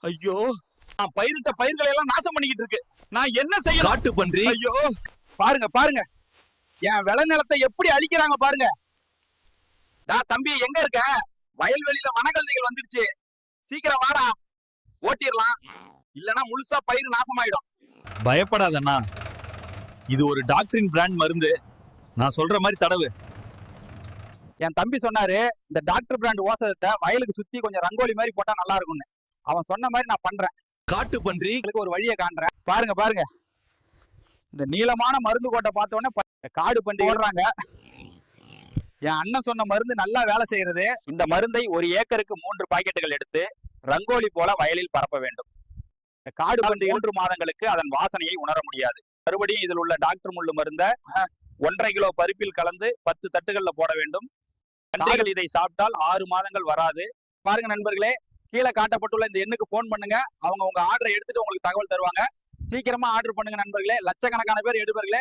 ஐயோ, நான் பயிரிட்ட பயிர்களை எல்லாம் நாசம் பண்ணிக்கிட்டு இருக்கு. நான் என்ன செய்ய? காட்டு பன்றி. ஐயோ, பாருங்க பாருங்க, என் விளைநிலத்தை எப்படி அழிக்கிறாங்க பாருங்க. தம்பி எங்க இருக்க? வயல்வெளியில வனக்கழுதைகள் வந்துடுச்சு. சீக்கிரம் வாடா, ஓட்டிடலாம். இல்லனா முழுசா பயிர் நாசமாயிடும். பயப்படாதண்ணா, இது ஒரு டாக்டரின் பிராண்ட் மருந்து. நான் சொல்ற மாதிரி தடவு. என் தம்பி சொன்னாரு, இந்த டாக்டர் பிராண்ட் ஓசத்தை வயலுக்கு சுத்தி கொஞ்சம் ரங்கோலி மாதிரி போட்டா நல்லா இருக்கும்னு. அவன் சொன்ன மாதிரி நான் பண்றேன். காட்டு பன்றி. ஒரு வழியை காண்றேன். பாருங்க பாருங்க, இந்த நீளமான மருந்து கோட்டை பார்த்தோன்னே காடு பன்றி ஓடுறாங்க. என் அண்ணன் சொன்ன மருந்து நல்லா வேலை செய்யறது. இந்த மருந்தை ஒரு ஏக்கருக்கு 3 பாக்கெட்டுகள் எடுத்து ரங்கோலி போல வயலில் பரப்ப வேண்டும். காடு பன்றி 3 மாதங்களுக்கு அதன் வாசனையை உணர முடியாது. மறுபடியும் இதில் உள்ள டாக்டர் முள்ளு மருந்த 1.5 கிலோ பருப்பில் கலந்து 10 தட்டுகள்ல போட வேண்டும். பன்றிகள் இதை சாப்பிட்டால் 6 மாதங்கள் வராது. பாருங்க நண்பர்களே, கீழே காட்டப்பட்டுள்ள இந்த எண்ணுக்கு போன் பண்ணுங்க. அவங்க உங்க ஆர்டரை எடுத்துட்டு உங்களுக்கு தகவல் தருவாங்க. சீக்கிரமா ஆர்டர் பண்ணுங்க நண்பர்களே. லட்சக்கணக்கான பேர் எடுப்பர்களே.